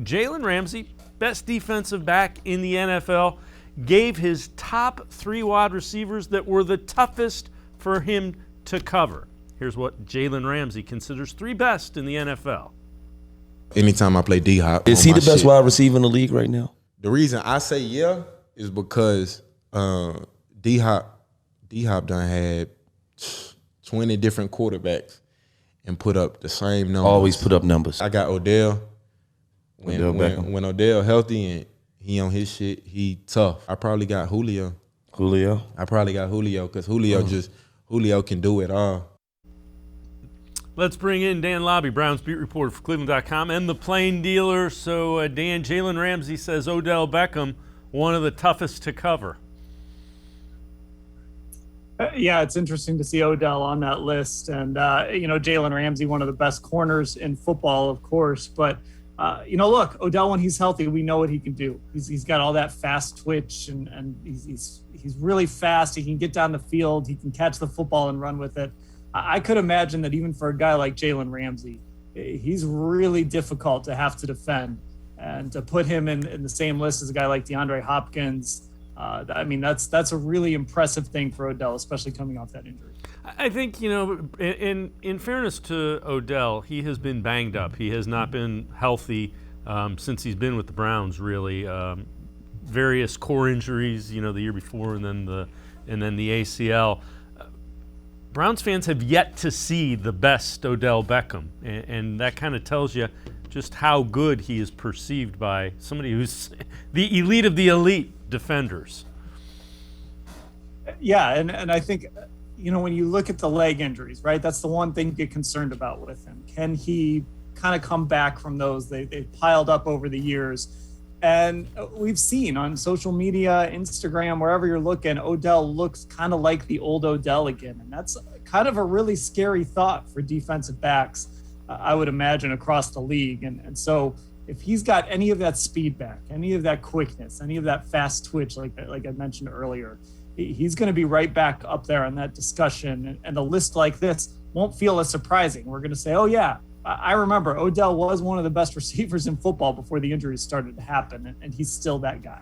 Jalen Ramsey, best defensive back in the NFL, gave his top 3 wide receivers that were the toughest for him to cover. Here's what Jalen Ramsey considers 3 best in the NFL. Anytime I play D-Hop. Is he the best wide receiver in the league right now? The reason I say yeah is because D-Hop done had 20 different quarterbacks and put up the same numbers. Always put up numbers. I got Odell. When Odell healthy and he on his shit, he tough. I probably got Julio. I probably got Julio because Julio can do it all. Let's bring in Dan Labbe, Browns beat reporter for cleveland.com and the Plain Dealer. So, Dan, Jalen Ramsey says Odell Beckham, one of the toughest to cover. Yeah, it's interesting to see Odell on that list. And, Jalen Ramsey, one of the best corners in football, of course. But, look, Odell, when he's healthy, we know what he can do. He's got all that fast twitch, and he's really fast. He can get down the field. He can catch the football and run with it. I could imagine that even for a guy like Jalen Ramsey, he's really difficult to have to defend. And to put him in the same list as a guy like DeAndre Hopkins, that's a really impressive thing for Odell, especially coming off that injury. I think, in fairness to Odell, he has been banged up. He has not been healthy since he's been with the Browns, really. Various core injuries, the year before, and then the ACL. Browns fans have yet to see the best Odell Beckham, and that kind of tells you just how good he is perceived by somebody who's the elite of the elite defenders. Yeah, and I think, when you look at the leg injuries, right, that's the one thing you get concerned about with him. Can he kind of come back from those? They've piled up over the years. And we've seen on social media, Instagram, wherever you're looking, Odell looks kind of like the old Odell again. And that's kind of a really scary thought for defensive backs, I would imagine, across the league. And so if he's got any of that speed back, any of that quickness, any of that fast twitch, like I mentioned earlier, he's going to be right back up there on that discussion. And a list like this won't feel as surprising. We're going to say, oh, yeah, I remember Odell was one of the best receivers in football before the injuries started to happen, and he's still that guy.